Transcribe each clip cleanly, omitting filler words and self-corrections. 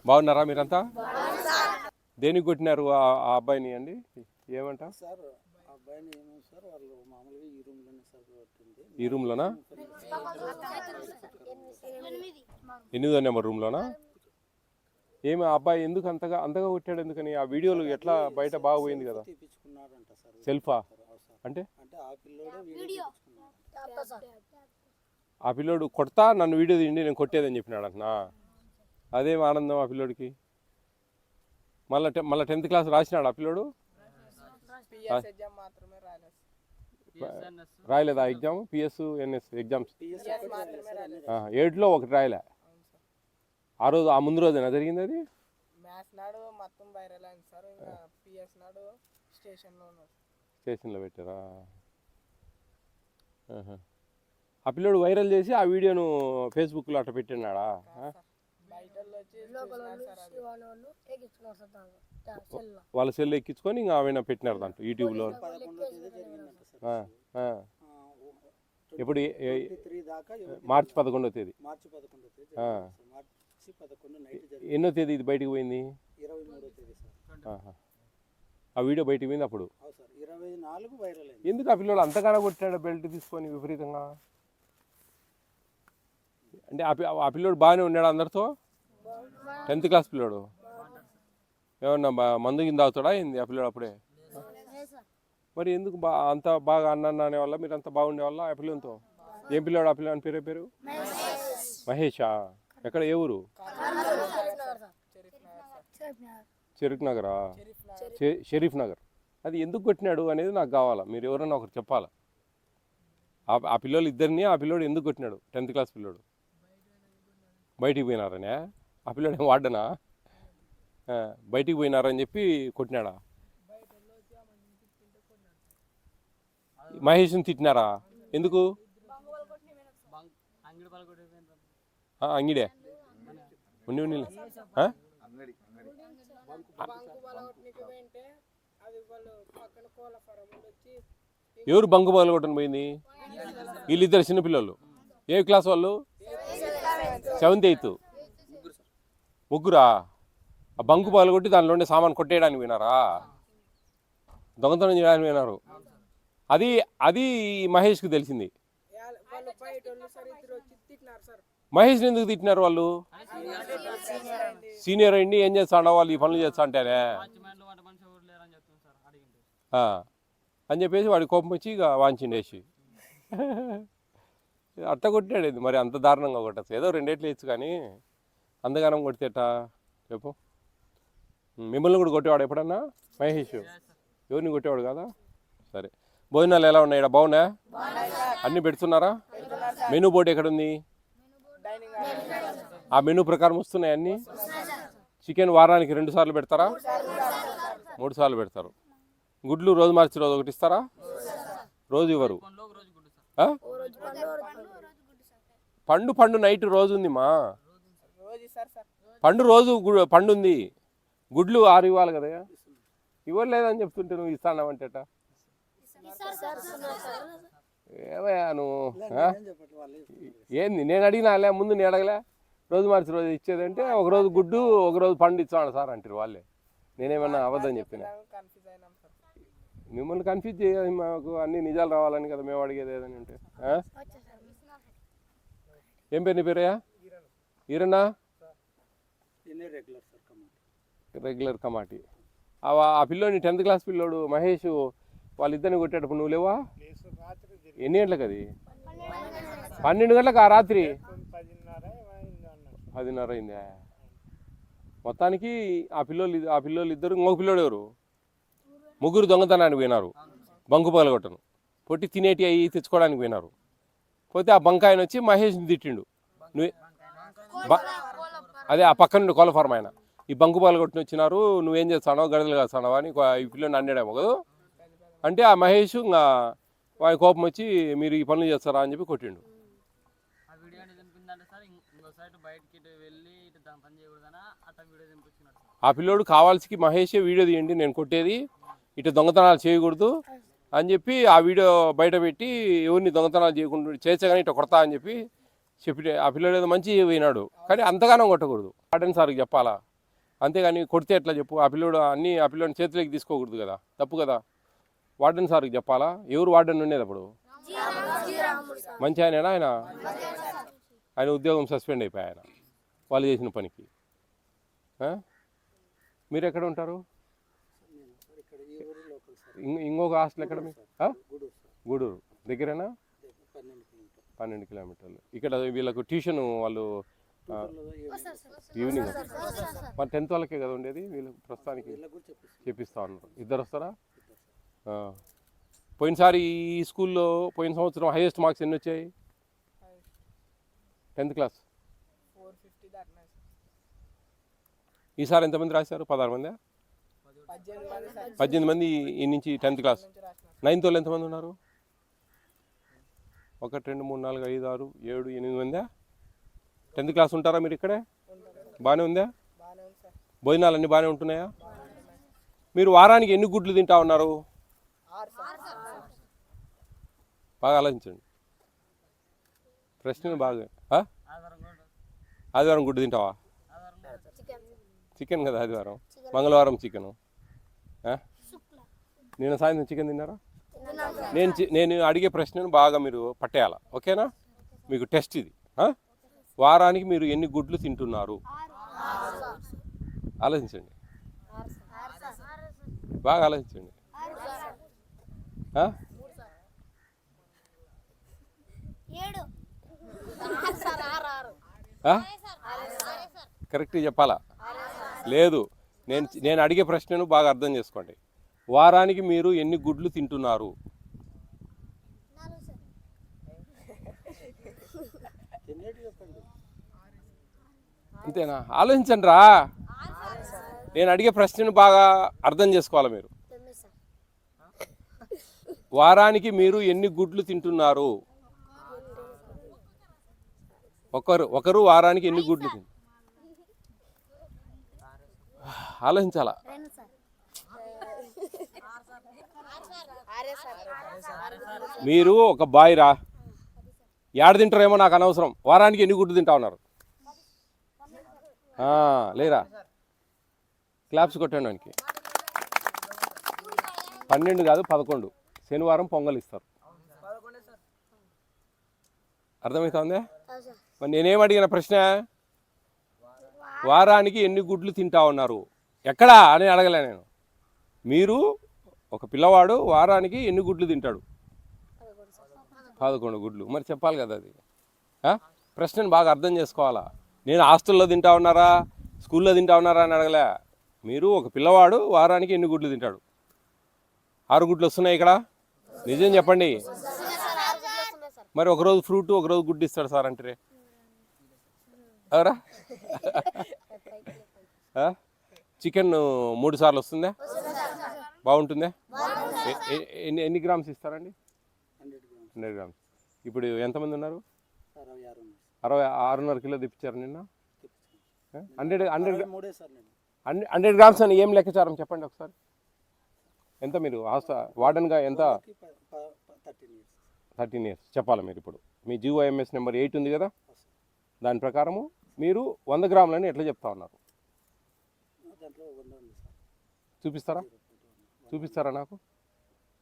బాగున్నారా మీరంతా? దేనికి కొట్టినారు ఆ అబ్బాయిని అండి? ఏమంట సార్? ఆ అబ్బాయిని ఏమో సార్ వాళ్ళు మామూలుగా ఈ రూమ్లోనే సార్ కొట్టింది. ఈ రూమ్లోనా? 8వ నెంబర్ రూమ్లోనా? ఏమి ఆ అబ్బాయి ఎందుకు అంతగా అంతగా కొట్టాడు? ఎందుకని ఆ వీడియోలు ఎట్లా బయట బాగా పోయింది కదా? తీపించుకున్నాడంట సార్. సెల్ఫా అంటే? అంటే ఆ పిల్లోడే వీడియో ఆ పిల్లోడు కొడతా నన్ను వీడియో తీయండి నేను కొట్టేదని చెప్పినాడు అంటున్నా. అదేం ఆనందం ఆ పిల్లోడికి? మళ్ళీ 10th క్లాస్ రాసినాడు ఆ పిల్లోడు? రాయలేదా ఎగ్జామ్? పిఎస్ ఎన్ఎస్ ఎగ్జామ్స్ 7లో ఒకటి రాయలే. ఆ రోజు ఆ ముందు రోజేనా జరిగింది అది? స్టేషన్లో పెట్టారా? ఆ పిల్లోడు వైరల్ చేసి ఆ వీడియోను ఫేస్బుక్లో అట్లా పెట్టినాడా? వాళ్ళ సెల్ ఎక్కించుకొని ఇంకా ఆమె పెట్టినారు దాంట్లో యూట్యూబ్లో. ఎప్పుడు? మార్చి 11వ తేదీ. ఎన్నో తేదీ ఇది బయటకు పోయింది? 23వ తేదీ సార్. ఆ వీడియో బయటకు పోయింది అప్పుడు. 24 వైరల్ అయింది. ఎందుకు ఆ పిల్లోడు అంతగానో కొట్టాడు బెల్ట్ తీసుకొని విపరీతంగా? అంటే ఆ పిల్లోడు బాగానే ఉన్నాడు అందరితో? 10th క్లాస్ పిల్లోడు ఏమన్నా మందు కింద తాగుతాడా ఏంది ఆ పిల్లోడు అప్పుడే? మరి ఎందుకు అంత బాగా అన్న అనే వల్ల మీరు అంత బాగుండే వల్ల ఆ పిల్లలతో? ఏం పిల్లోడు ఆ పిల్లని పేరు? మహేషా? ఎక్కడ? ఏ ఊరు? చెరుక్ నగరా? షరీఫ్ నగర్. అది ఎందుకు కొట్టినాడు అనేది నాకు కావాలా, మీరు ఎవరన్నా ఒకరు చెప్పాలా. ఆ పిల్లలు ఇద్దరిని ఆ పిల్లోడు ఎందుకు కొట్టినాడు? 10th క్లాస్ పిల్లోడు బయటికి పోయినారనే? ఆ పిల్లోడు ఏం వాడ్డనా? బయటికి పోయినారని చెప్పి కొట్టినాడా? మహేష్ని తిట్టినారా? ఎందుకు? అంగిడే ఉండి ఎవరు బంకు పగలు కొట్టని పోయింది? వీళ్ళిద్దరు చిన్నపిల్లలు. ఏ క్లాస్ వాళ్ళు? 7th 8th ముగ్గురా? ఆ బంకు పగలు కొట్టి దానిలో ఉండే సామాన్ కొట్టేయడానికి పోయినారా? దొంగతనం చేయడానికి పోయినారు. అది మహేష్కి తెలిసింది. మహేష్ని ఎందుకు తిట్టినారు వాళ్ళు? సీనియర్ అయ్యింది ఏం చేస్తాడో వాళ్ళు ఈ పనులు చేస్తా అంటేనే అని చెప్పేసి వాడి కోపం వచ్చి ఇక వాంచిండేసి అట్ట కొట్టాడు. మరి అంత దారుణంగా కొట్టచ్చు? ఏదో 2 ఏట్లు ఇచ్చు కానీ అంతగానం కొడితేట చెప్పు. మిమ్మల్ని కూడా కొట్టేవాడు ఎప్పుడన్నా మహేష్? ఎవరిని కొట్టేవాడు కదా? సరే, భోజనాలు ఎలా ఉన్నాయి? ఇక్కడ బాగున్నా? అన్నీ పెడుతున్నారా? మెనూ బోర్డు ఎక్కడుంది? ఆ మెనూ ప్రకారం వస్తున్నాయి అన్నీ? చికెన్ వారానికి 2 సార్లు పెడతారా? 3 సార్లు పెడతారు. గుడ్లు రోజు మార్చి రోజు ఒకటి ఇస్తారా? రోజు ఇవ్వరు. పండు నైట్ రోజు ఉంది మా రోజు పండు ఉంది. గుడ్లు 6 ఇవ్వాలి కదా? ఇవ్వలేదని చెప్తుంటే నువ్వు ఇస్తానమంటేట ఏమయ్యా నువ్వు? ఏంది నేను అడిగినా ముందు నేను అడగలే? రోజు మార్చి రోజు ఇచ్చేదంటే ఒకరోజు గుడ్డు ఒకరోజు పండు ఇచ్చాను సార్ అంటారు వాళ్ళే. నేనేమన్నా అబద్ధం చెప్పిన? మిమ్మల్ని కన్ఫ్యూజ్ చేయాలి, మాకు అన్ని నిజాలు రావాలని కదా మేము అడిగేది ఏదని ఉంటే. ఏం పేరు నీ పేరయ్యా? ఈరన్నా? రెగ్యులర్ కమాటి. ఆ పిల్లోని 10th క్లాస్ పిల్లోడు మహేష్ వాళ్ళిద్దరిని కొట్టేటప్పుడు నువ్వు లేవా? ఎన్ని గంటలకు అది? 12 గంటలకు ఆ రాత్రి? 10:30 అయిందా? మొత్తానికి ఆ పిల్లోళ్ళు ఇద్దరు, ఇంకొక పిల్లోడు ఎవరు? ముగ్గురు దొంగతనానికి పోయినారు. బంకు పగలగొట్టను పొట్టి తినేటి అవి తెచ్చుకోవడానికి పోయినారు. పోతే ఆ బంకాయన వచ్చి మహేష్ని తిట్టిండు. అదే ఆ పక్క నుండి కోళ్ళ ఫార్మ్ ఆయన ఈ బంకు పగలగొట్టిన వచ్చినారు, నువ్వేం చేస్తానో గడదలు కాస్తానో అని ఈ పిల్లని అన్నాడేమో కదా. అంటే ఆ మహేష్ ఇంకా వాడి కోపం వచ్చి మీరు ఈ పనులు చేస్తారా అని చెప్పి కొట్టిండు. ఆ పిల్లోడు కావాల్సి మహేషే వీడియో తీయండి నేను కొట్టేది, ఇటు దొంగతనాలు చేయకూడదు అని చెప్పి ఆ వీడియో బయట పెట్టి ఎవరిని దొంగతనాలు చేయకుండా చేసే కానీ ఇటు కొడతా అని చెప్పి ఆ పిల్లోడు ఏదో మంచి పోయినాడు. కానీ అంతగానో కొట్టకూడదు. వార్డెన్ సార్కి చెప్పాలా? అంతేగాని కొడితే ఎట్లా చెప్పు? ఆ పిల్లోడు అన్నీ ఆ పిల్లోని చేతిలోకి తీసుకోకూడదు కదా, తప్పు కదా. వార్డెన్ సార్కి చెప్పాలా? ఎవరు వార్డెన్ ఉండేది అప్పుడు? మంచి ఆయనేనా ఆయన? ఆయన ఉద్యోగం సస్పెండ్ అయిపోయి ఆయన వాళ్ళు చేసిన పనికి. మీరు ఎక్కడ ఉంటారు? నేను సార్ ఇక్కడ ఈ ఊరు లోకల్ సార్. ఇంకొక హాస్టల్ ఎక్కడ? గూడూరు సార్. గూడూరు దగ్గరేనా? 12 కిలోమీటర్లు. 12 కిలోమీటర్లు. ఇక్కడ వీళ్ళకు ట్యూషన్ వాళ్ళు ఈవినింగ్. మరి 10th వాళ్ళకే కదా ఉండేది, వీళ్ళు ప్రస్తుతానికి చెప్పిస్తా ఉన్నారు. ఇద్దరు వస్తారా? పోయినసారి ఈ స్కూల్లో పోయిన సంవత్సరం హైయెస్ట్ మార్క్స్ ఎన్ని వచ్చాయి? 10th class. ఈసారి ఎంతమంది రాశారు? 16 మంది? 18 మంది ఈ నుంచి 10th క్లాస్. 9th వాళ్ళు ఎంతమంది ఉన్నారు? 1 2 3 4 5 6 7 8 మంది. 10th క్లాస్ ఉంటారా మీరు ఇక్కడే? బాగానే ఉందా? భోజనాలు అన్నీ బాగానే ఉంటున్నాయా? మీరు వారానికి ఎన్ని గుడ్లు తింటా ఉన్నారు? బాగా ఆలోచించండి. ప్రశ్న బాగా. ఆదివారం గుడ్డు తింటావా? చికెన్ కదా ఆదివారం, మంగళవారం చికెను. నిన్న సాయంత్రం చికెన్ తిన్నారా? నేను అడిగే ప్రశ్నను బాగా మీరు పట్టేయాలా, ఓకేనా? మీకు టెస్ట్ ఇది. వారానికి మీరు ఎన్ని గుడ్లు తింటున్నారు? ఆలోచించండి, బాగా ఆలోచించండి. కరెక్ట్గా చెప్పాలా? లేదు, నేను అడిగే ప్రశ్నను బాగా అర్థం చేసుకోండి. వారానికి మీరు ఎన్ని గుడ్లు తింటున్నారు? అంతేనా? ఆలోచించండి రా. నేను అడిగే ప్రశ్నను బాగా అర్థం చేసుకోవాలి మీరు. వారానికి మీరు ఎన్ని గుడ్లు తింటున్నారు? ఒకరు వారానికి ఎన్ని గుడ్లు తింటారు? ఆలోచించాలా? మీరు ఒక బాయ్ రా, ఏడ తింటారేమో నాకు అనవసరం. వారానికి ఎన్ని గుడ్లు తింటా ఉన్నారు? లేరా? క్లాప్స్ కొట్టండి వానికి. 12 కాదు 11. శనివారం పొంగల్ ఇస్తారు. అర్థమవుతుందా? మరి నేనేం అడిగిన ప్రశ్న? వారానికి ఎన్ని గుడ్లు తింటా ఉన్నారు ఎక్కడా అని అడగలే నేను. మీరు ఒక పిల్లవాడు వారానికి ఎన్ని గుడ్లు తింటాడు? 11 గుడ్లు. మరి చెప్పాలి కదా అది. ప్రశ్నను బాగా అర్థం చేసుకోవాలా. నేను హాస్టల్లో తింటా ఉన్నారా, స్కూల్లో తింటా ఉన్నారా అని అడగలే. మీరు ఒక పిల్లవాడు వారానికి ఎన్ని గుడ్లు తింటాడు? 6 గుడ్లు వస్తున్నాయి ఇక్కడ? నిజం చెప్పండి. మరి ఒకరోజు ఫ్రూట్, ఒకరోజు గుడ్డు ఇస్తాడు సార్ అంటే ఎవరా? చికెన్ 3 సార్లు వస్తుందా? బాగుంటుందా? ఎన్ని గ్రామ్స్ ఇస్తారండి? 100 గ్రామ్స్. ఇప్పుడు ఎంతమంది ఉన్నారు? 66.5 కిలో తెప్పించారు నిన్న. 100 గ్రామ్స్ అని ఏం లెక్కచారం చెప్పండి ఒకసారి. ఎంత మీరు వార్డెన్గా ఎంత? 13 ఇయర్స్ చెప్పాలి మీరు. ఇప్పుడు మీ GOMS నెంబర్ 8 ఉంది కదా, దాని ప్రకారము మీరు 100 గ్రాములని ఎట్లా చెప్తా ఉన్నారు? చూపిస్తారా నాకు?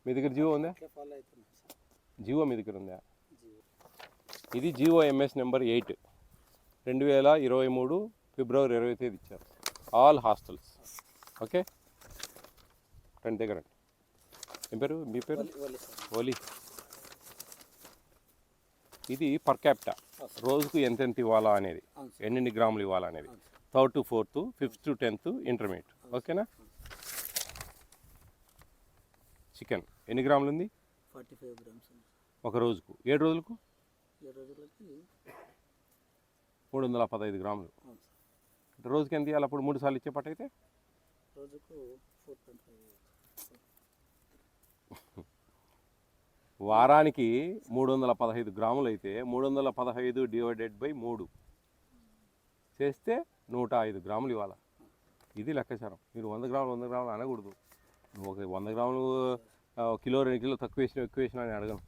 మీ దగ్గర జీవో ఉందా? జీవో మీ దగ్గర ఉందా? ఇది GOMS నెంబర్ 8 2023 ఫిబ్రవరి 20 తేదీ ఇచ్చారు. All hostels. ఓకే, రండి దగ్గర. ఏం పేరు మీ పేరు? ఓలీ. ఇది పర్ క్యాపిటా రోజుకు ఎంతెంత ఇవ్వాలా అనేది, ఎన్ని గ్రాములు ఇవ్వాలా అనేది. 3rd to 4th, 5th to 10th intermediate. ఓకేనా? చికెన్ ఎన్ని గ్రాములు ఉంది? 45 గ్రామ్స్. ఒక రోజుకు 7 రోజులకు 315 గ్రాములు. రోజుకి ఎంత ఇవ్వాలి అప్పుడు? 3 సార్లు ఇచ్చే పట్టు అయితే రోజుకు 4.5. వారానికి 315 గ్రాములు అయితే 315 డివైడెడ్ బై 3 చేస్తే 105 గ్రాములు ఇవ్వాలి. ఇది లెక్కచారం. మీరు 100 గ్రాములు అనకూడదు. ఒక 100 గ్రాములు కిలో 2 కిలో తక్కువ వేసిన ఎక్కువ వేసిన అని అడగను.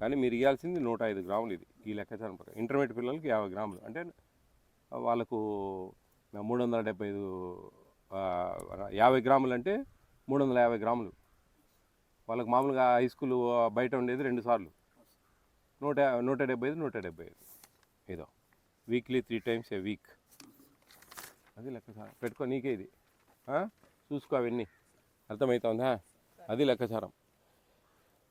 కానీ మీరు ఇవ్వాల్సింది 105 గ్రాములు. ఇది ఈ లెక్కచారం ప్రకారం. ఇంటర్మీడియట్ పిల్లలకి 50 గ్రాములు అంటే వాళ్ళకు 375 50 గ్రాములు అంటే 350 గ్రాములు. వాళ్ళకి మామూలుగా హై స్కూల్ బయట ఉండేది 2 సార్లు 175 175 ఏదో వీక్లీ 3 times a week. అది లెక్కసారం పెట్టుకో, నీకే ఇది చూసుకో అవన్నీ అర్థమవుతుందా? అది లెక్కసారం.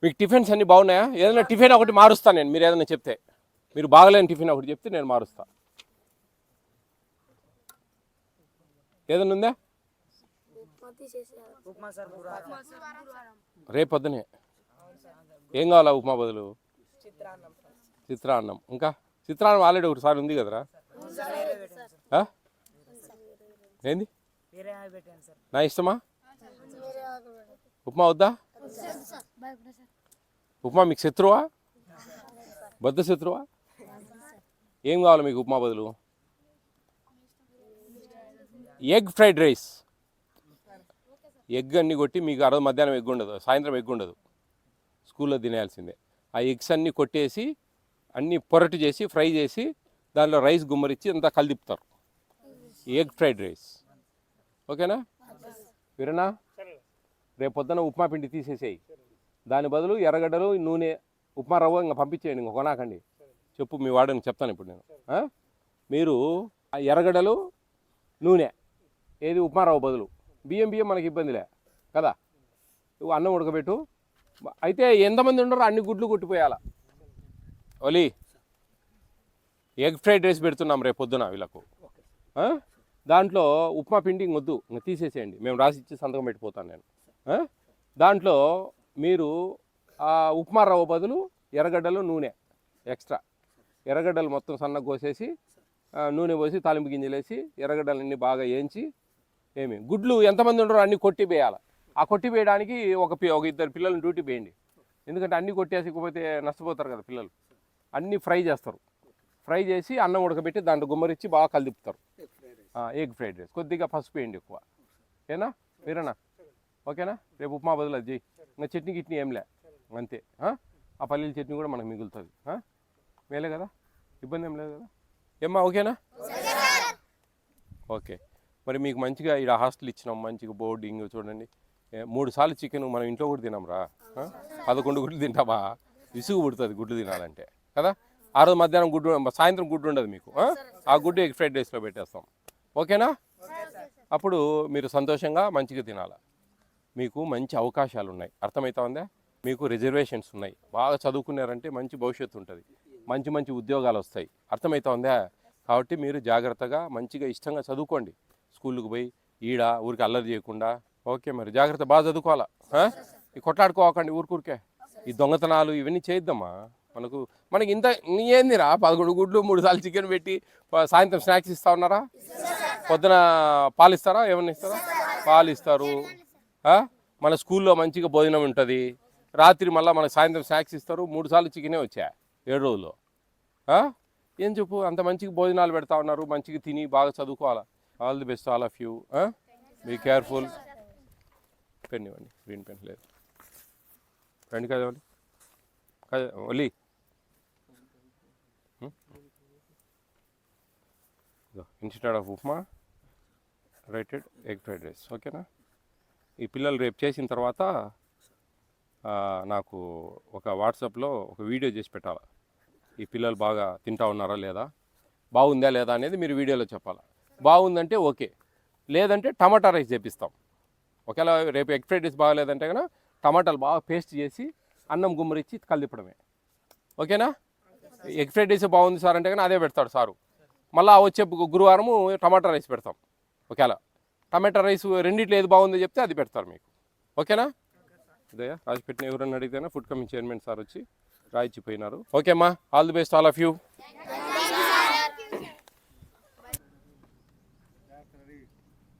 మీకు టిఫిన్స్ అన్నీ బాగున్నాయా? ఏదైనా టిఫిన్ ఒకటి మారుస్తాను నేను, మీరు ఏదైనా చెప్తే. మీరు బాగలేని టిఫిన్ ఒకటి చెప్తే నేను మారుస్తా. ఏదైనా ఉందా? రేపు పొద్దునే ఏం కావాలా ఉప్మా బదులు? చిత్రాన్నం. ఇంకా చిత్రాన్నం ఆల్రెడీ ఒకటిసారి ఉంది కదరా. ఏంది నా ఇష్టమా? ఉప్మా వద్దా? ఉప్మా మీకు శత్రువా? బద్ద శత్రువా? ఏం కావాలి మీకు ఉప్మా బదులు? Egg fried rice. ఎగ్ అన్నీ కొట్టి మీకు ఆ రోజు మధ్యాహ్నం ఎగ్ ఉండదు, సాయంత్రం ఎగ్ ఉండదు, స్కూల్లో తినేయాల్సిందే. ఆ ఎగ్స్ అన్నీ కొట్టేసి అన్నీ పొరటు చేసి ఫ్రై చేసి దానిలో రైస్ గుమ్మరిచ్చి అంతా కలిదిపుతారు. Egg fried rice. ఓకేనా వీరనా? రేపు పొద్దున ఉప్మా పిండి తీసేసేయి, దాని బదులు ఎర్రగడ్డలు నూనె ఉప్మా రవ్వ ఇంకా పంపించేయండి, ఇంకా కొనాకండి. చెప్పు మీ వాడని చెప్తాను ఇప్పుడు నేను. మీరు ఆ ఎర్రగడ్డలు నూనె ఏది ఉప్మా రవ్వ బదులు, బియ్యం మనకి ఇబ్బందిలే కదా. నువ్వు అన్నం ఉడకబెట్టు. అయితే ఎంతమంది ఉండరో అన్ని గుడ్లు కొట్టిపోయాల. ఒలి ఎగ్ ఫ్రైడ్ రైస్ పెడుతున్నాం రేపు పొద్దున వీళ్ళకు. దాంట్లో ఉప్మా పిండి వద్దు, ఇంకా తీసేసేయండి, మేము రాసి ఇచ్చి సంతకం పెట్టిపోతాను నేను. దాంట్లో మీరు ఆ ఉప్మా రవ్వ బదులు ఎర్రగడ్డలు నూనె ఎక్స్ట్రా, ఎర్రగడ్డలు మొత్తం సన్నగా కోసేసి నూనె పోసి తాలింపు గింజలు వేసి ఎర్రగడ్డలన్నీ బాగా వేయించి ఏమి గుడ్లు ఎంతమంది ఉండరో అన్నీ కొట్టి వేయాలి. ఆ కొట్టి వేయడానికి ఒక 2 పిల్లల్ని డ్యూటీ వేయండి, ఎందుకంటే అన్నీ కొట్టేసిపోతే నష్టపోతారు కదా పిల్లలు. అన్నీ ఫ్రై చేస్తారు, ఫ్రై చేసి అన్నం ఉడకబెట్టి దాంట్లో గుమ్మరిచ్చి బాగా కలిదిపుతారు. Egg fried rice. కొద్దిగా పసుపు వేయండి ఎక్కువ. ఏనా మీరేనా? ఓకేనా? రేపు ఉప్మా బదులు అది చేయి. ఇంకా చట్నీ గిట్నీ ఏంలే, అంతే. ఆ పల్లీల చట్నీ కూడా మనకు మిగులుతుంది. మేలే కదా, ఇబ్బంది ఏం లేదు కదా. ఏమ్మా ఓకేనా? ఓకే. మరి మీకు మంచిగా ఇక్కడ హాస్టల్ ఇచ్చినాం, మంచిగా బోర్డింగ్ చూడండి. 3 సార్లు చికెన్ మనం ఇంట్లో కూడా తినాంరా. 11 గుడ్లు తింటామా? విసుగు పుడుతుంది గుడ్లు తినాలంటే కదా. ఆ రోజు మధ్యాహ్నం గుడ్డు, సాయంత్రం గుడ్డు ఉండదు మీకు. ఆ గుడ్డు ఎగ్ ఫ్రైడ్ రైస్లో పెట్టేస్తాం. ఓకేనా? అప్పుడు మీరు సంతోషంగా మంచిగా తినాలి. మీకు మంచి అవకాశాలు ఉన్నాయి, అర్థమవుతా ఉందా? మీకు రిజర్వేషన్స్ ఉన్నాయి, బాగా చదువుకున్నారంటే మంచి భవిష్యత్తు ఉంటుంది, మంచి మంచి ఉద్యోగాలు వస్తాయి, అర్థమవుతా ఉందా? కాబట్టి మీరు జాగ్రత్తగా మంచిగా ఇష్టంగా చదువుకోండి, స్కూల్కి పోయి ఈడ ఊరికి అల్లరి చేయకుండా. ఓకే, మరి జాగ్రత్త, బాగా చదువుకోవాలా. ఈ కొట్లాడుకోకండి ఊరికే, ఈ దొంగతనాలు ఇవన్నీ చేద్దామా. మనకి ఇంత ఏందిరా 11 గుడ్లు 3 సార్లు చికెన్ పెట్టి సాయంత్రం స్నాక్స్ ఇస్తా ఉన్నారా? పొద్దున పాలు ఇస్తారా? ఏమన్నా ఇస్తారా? పాలు ఇస్తారు. మన స్కూల్లో మంచిగా భోజనం ఉంటుంది, రాత్రి మళ్ళీ మనకు సాయంత్రం స్నాక్స్ ఇస్తారు. 3 సార్లు చికెనే వచ్చా 7 రోజుల్లో. ఏం చెప్పు, అంత మంచిగా భోజనాలు పెడతా ఉన్నారు, మంచిగా తిని బాగా చదువుకోవాలా. All the best all of you. Be careful. Pen ఇవ్వండి, గ్రీన్ పెన్ లేదు. పెన్ కదండి ఒలి. ఇన్స్టెడ్ ఆఫ్ ఉప్మా రైటెడ్ ఎగ్ ఫ్రైడ్ రైస్. ఓకేనా? ఈ పిల్లలు రేపు చేసిన తర్వాత నాకు ఒక వాట్సాప్లో ఒక వీడియో చేసి పెట్టాలి, ఈ పిల్లలు బాగా తింటా ఉన్నారా లేదా, బాగుందా లేదా అనేది మీరు వీడియోలో చెప్పాలి. బాగుందంటే ఓకే, లేదంటే టమాటా రైస్ చేపిస్తాం. ఒకవేళ రేపు ఎగ్ ఫ్రైడ్ రైస్ బాగాలేదంటే కనుక టమాటాలు బాగా పేస్ట్ చేసి అన్నం గుమ్మరిచ్చి కలిపడమే. ఓకేనా? ఎగ్ ఫ్రైడ్ రైస్ బాగుంది సార్ అంటే కానీ అదే పెడతాడు సారు. మళ్ళీ వచ్చే గురువారము టమాటా రైస్ పెడతాం. ఒకవేళ టమాటా రైస్ రెండిట్లో ఏది బాగుందో చెప్తే అది పెడతారు మీకు. ఓకేనా? అదే రాసి పెట్టిన ఎవరన్నా అడిగితేనే ఫుడ్ కమిషన్ చైర్మన్ సార్ వచ్చి రాయిచ్చిపోయినారు. ఓకే అమ్మా, all the best all of you.